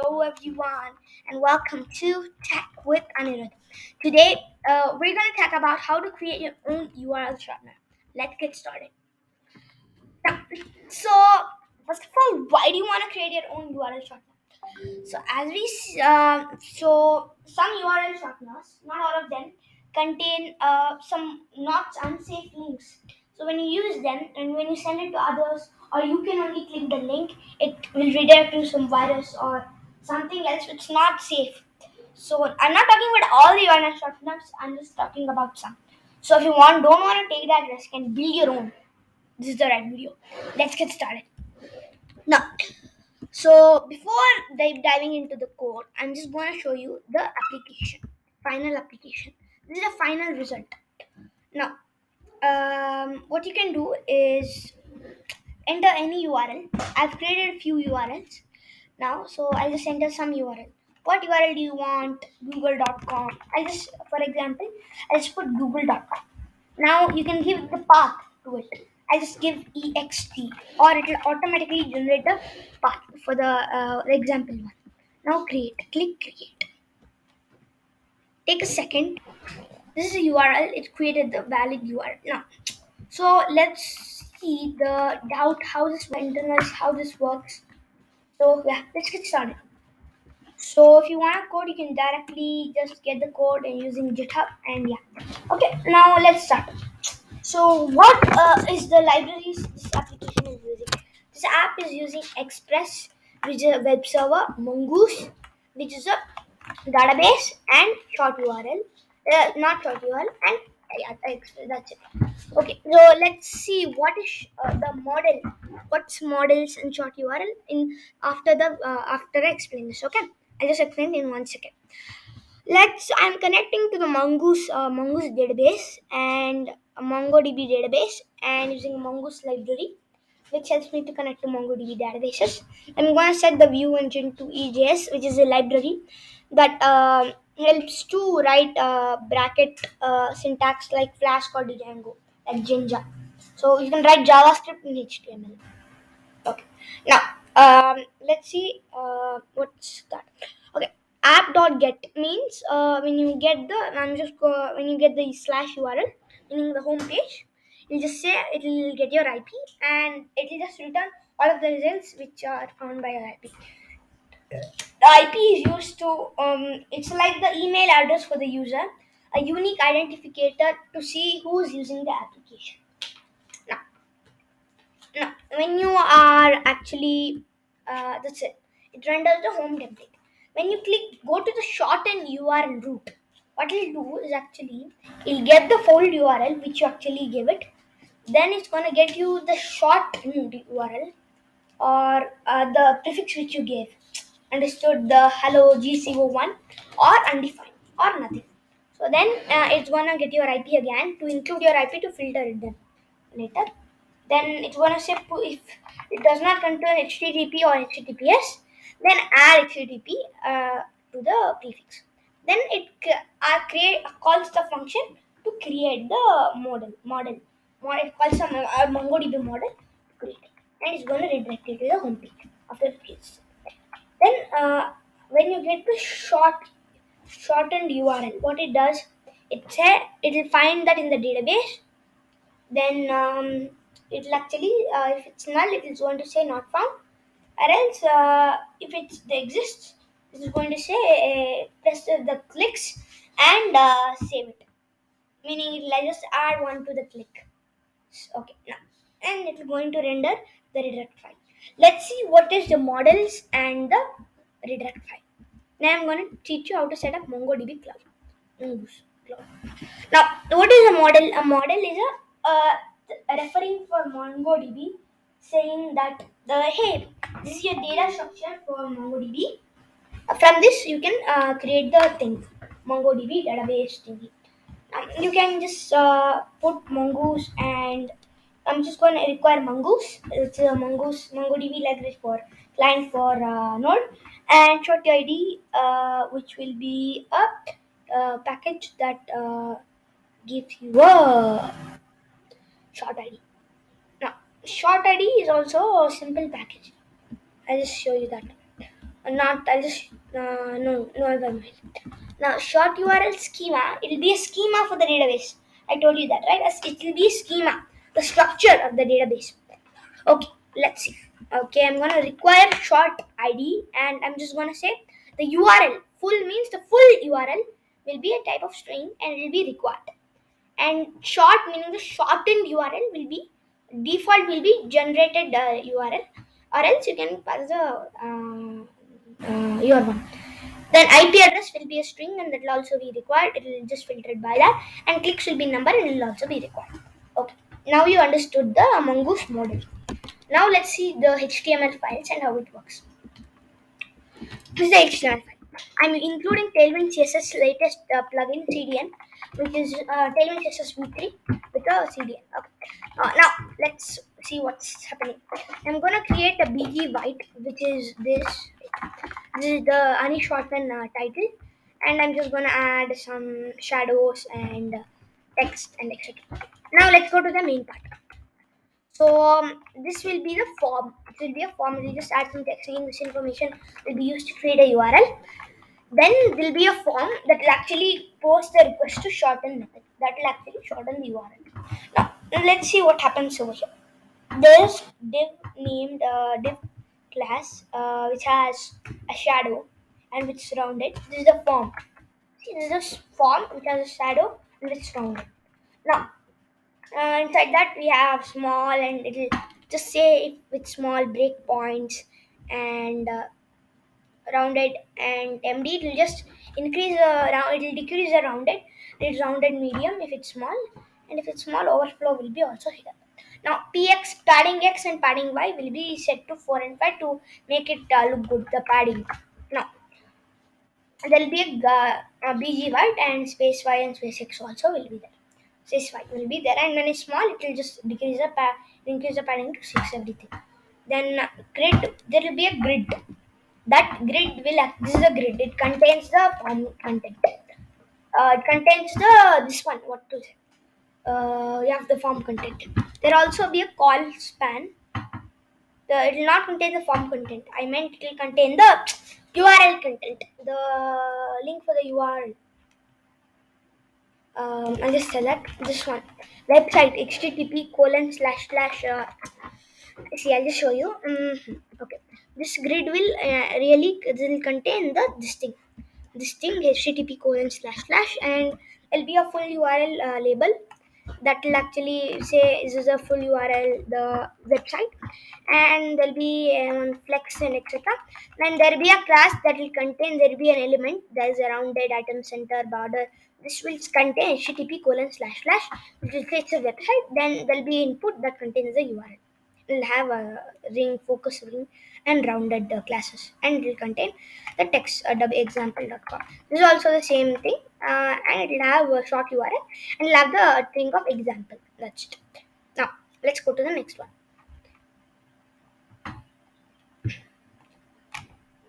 Hello everyone and welcome to Tech with Anirudh. Today we're going to talk about how to create your own URL shortener. Let's get started. Now, so first of all, why do you want to create your own URL shortener? So some URL shorteners, not all of them, contain some not unsafe links. So when you use them and when you send it to others, or you can only click the link, it will redirect to some virus or something else which is not safe. So I'm not talking about all the URL shorteners. I'm just talking about some. So if you don't want to take that risk and build your own, this is the right video. Let's get started. Now, so before diving into the code, I'm just going to show you the application, final application. This is the final result. Now, what you can do is enter any URL. I've created a few URLs now, so I'll just enter some URL. What URL do you want? Google.com. For example, I just put google.com. Now you can give the path to it. I just give ext, or it will automatically generate the path for the example one. Now create. Click create. Take a second. This is a URL. It created the valid URL. Now, so let's see the doubt how this internals how this works. So yeah, let's get started. So if you want a code, you can directly just get the code and using GitHub and yeah. Okay, now let's start. So what is the libraries this application is using? This app is using Express, which is a web server, Mongoose, which is a database, and short URL, not short URL, and yeah, that's it. Okay, so let's see what is the model. What's models and short URL in after I explain this. Okay, I'll just explain in 1 second. I'm connecting to the Mongoose database and a MongoDB database and using a Mongoose library, which helps me to connect to MongoDB databases. I'm going to set the view engine to EJS, which is a library that helps to write bracket syntax like Flask or Django, like Jinja. So you can write JavaScript in HTML. Okay. Now, let's see what's that. Okay. App.get means when you get the when you get the slash URL, meaning the home page, you just say it will get your IP and it will just return all of the results which are found by your IP. The IP is used to it's like the email address for the user, a unique identifier to see who's using the application. Now, now, when you are actually, that's it. It renders the home template. When you go to the shorten URL route, what it'll do is actually, it'll get the full URL which you actually give it. Then it's gonna get you the short URL or the prefix which you gave. Understood the hello GCO1 or undefined or nothing. So then it's gonna get your IP again to include your IP to filter it then later. Then it's gonna say if it does not contain HTTP or HTTPS, then add HTTP to the prefix. Then it calls the function to create the model. It calls a MongoDB model to create it, and it's going to redirect it to the home page after it creates. Then when you get the shortened URL, what it does, it will find that in the database. Then it'll actually, if it's null, it is going to say not found. Or else, if it exists, it is going to say press the clicks and save it. Meaning, it'll just add one to the click. Okay, now, and it's going to render the redirect file. Let's see what is the models and the redirect file. Now I'm going to teach you how to set up MongoDB Cloud. Mongoose Cloud. Now, what is a model? A model is referring for MongoDB, saying that hey, this is your data structure for MongoDB. From this, you can create the thing, MongoDB database thingy. You can just put Mongoose, and I'm just going to require Mongoose. It's a MongoDB library for client for Node, and short ID, which will be a package that gives you a short ID. Now, short ID is also a simple package. I'll just show you that. Not, I'll just, no, never mind. Now, short URL schema, it will be a schema for the database. I told you that, right? It will be a schema, the structure of the database. Okay, let's see. Okay, I'm gonna require short ID, and I'm just gonna say the URL. Full means the full URL will be a type of string and it will be required. And short meaning the shortened URL will be default will be generated URL, or else you can pass the your one. Then IP address will be a string and that will also be required. It will just filtered by that, and clicks will be number and it will also be required. Okay, now you understood the mongoose model. Now let's see the HTML files and how it works. This is the HTML file. I'm including Tailwind CSS latest plugin CDN, which is Tailwind CSS v3 with a CDN. Okay. Now let's see what's happening. I'm gonna create a BG white, which is this. This is the unshortened title, and I'm just gonna add some shadows and text and etc. Now let's go to the main part. So this will be the form. It will be a form. We'll just add some text saying this information will be used to create a URL. Then there'll be a form that will actually post the request to shorten method. That will actually shorten the URL. Now let's see what happens over here. There's div named div class which has a shadow and which is rounded. This is the form. See, this is a form which has a shadow and which is rounded. Now inside that we have small and it'll just say with small breakpoints and rounded and MD. It will just increase the round. It will decrease the rounded. It's rounded medium if it's small, and if it's small, overflow will be also here. Now PX padding X and padding Y will be set to 4 and 5 to make it look good. The padding. Now there will be a BG white and space Y and space X also will be there. Space Y will be there, and when it's small, it will just decrease the increase the padding to 6 everything. Then grid, there will be a grid. That grid will act, this is a grid. It contains the form content. It contains the this one. What to say? You have the form content. There also be a call span. It will not contain the form content. I meant it will contain the URL content. The link for the URL. I'll just select this one. Website http colon slash slash. See, I'll just show you. Okay, this grid will will contain the this thing http colon slash slash, and it'll be a full URL label that will actually say this is a full URL the website, and there'll be flex and etc. Then there'll be a class that will contain, there'll be an element, there's a rounded item center border. This will contain http colon slash slash, which will fetch the website. Then there'll be input that contains the URL. It'll have a ring, focus ring, and rounded classes, and it will contain the text example.com. This is also the same thing, and it will have a short URL, and it'll have the thing of example. That's it. Now let's go to the next one.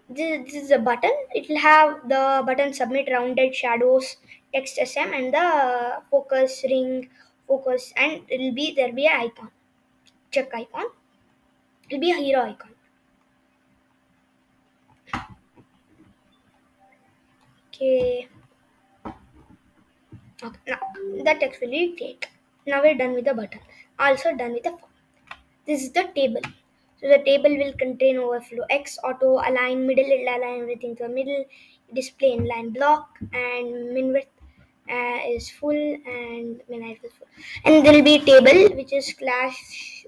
This is a button. It will have the button submit, rounded, shadows, text SM, and the focus ring, focus, and there'll be an icon, check icon. It'll be a hero icon. Okay. Okay, now the text will be created. Now we're done with the button. Also done with the form. This is the table. So the table will contain overflow X, auto, align, middle, it'll align everything to the middle, display inline block, and min width is full, and min height is full. And there will be a table which is slash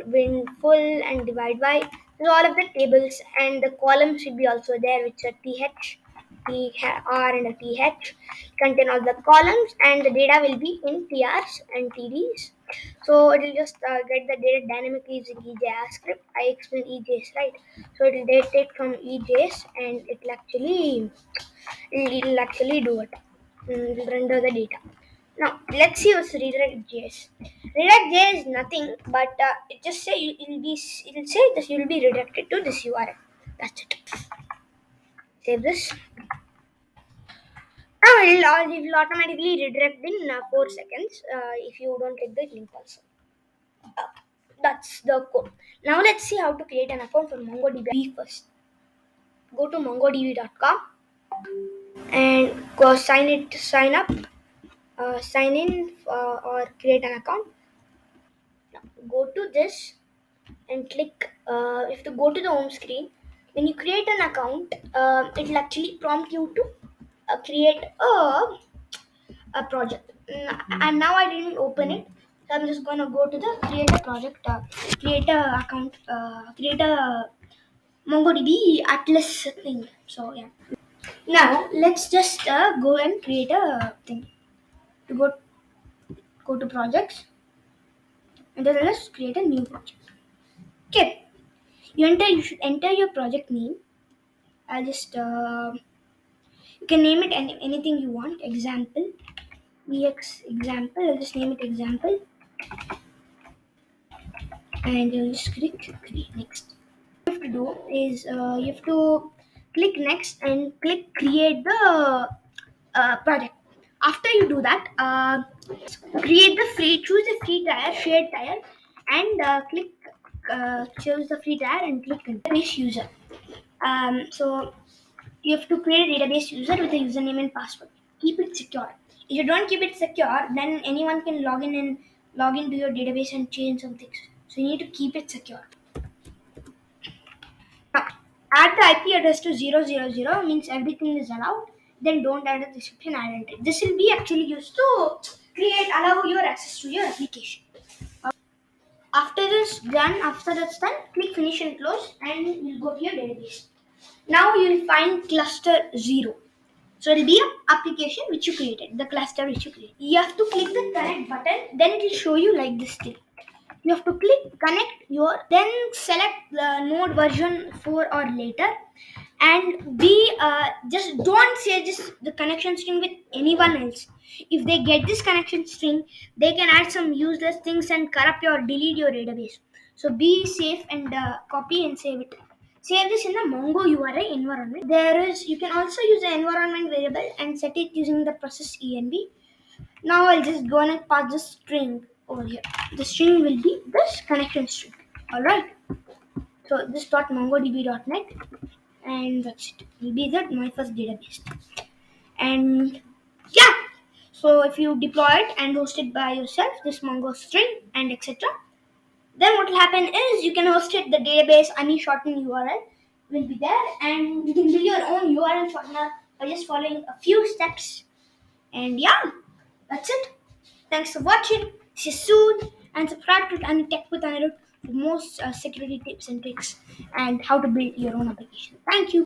win full and divide by. So all of the tables, and the columns should be also there, which are th, tr, and a th, contain all the columns, and the data will be in trs and tds. So it will just get the data dynamically using eJavaScript. I explained EJS, right? So it will take from EJS, and it'll actually do it. It will render the data. Now let's see what's redirect.js. Redirect.js is nothing but it just say it'll say that you will be redirected to this URL. That's it. Save this. Now it will automatically redirect in 4 seconds if you don't click the link also. That's the code. Now let's see how to create an account for MongoDB first. go to mongodb.com and go sign up, sign in, or create an account. Go to this and click. You have to go to the home screen. When you create an account, it'll actually prompt you to create a project. And now I didn't open it, so I'm just gonna go to the create a project, create a account, create a MongoDB Atlas thing. So yeah. Now let's just go and create a thing. To go to projects, and then let's create a new project. Okay, you should enter your project name. I'll just you can name it anything you want. Example, ex example. I'll just name it example, and you'll just click create next. What you have to do is you have to click next and click create the project. After you do that, choose the free tire, shared tire, and click choose the free tire and click database user. So you have to create a database user with a username and password. Keep it secure. If you don't keep it secure, then anyone can log into your database and change some things. So you need to keep it secure. Now, add the IP address to 000 means everything is allowed. Then don't add a description identity. This will be actually used to allow your access to your application. After that's done, click finish and close, and you'll go to your database. Now you'll find cluster 0. So it'll be an application which you created, the cluster which you created. You have to click the connect button, then it will show you like this thing. You have to click connect your, then select the node version 4 or later, and just don't say just the connection string with anyone else. If they get this connection string, they can add some useless things and corrupt or delete your database. So be safe and copy and save it. Save this in the Mongo URL environment. You can also use the environment variable and set it using the process env. Now I'll just go and pass the string over here. The string will be this connection string. Alright. So this .mongodb.net, and that's it. Will be that my first database. And yeah. So if you deploy it and host it by yourself, this Mongo string and etc. Then what will happen is you can host it the database any shortened URL will be there, and you can build your own URL shortener by just following a few steps. And yeah, that's it. Thanks for watching. See you soon, and subscribe to Tiny Tech with Anirudh for most security tips and tricks and how to build your own application. Thank you.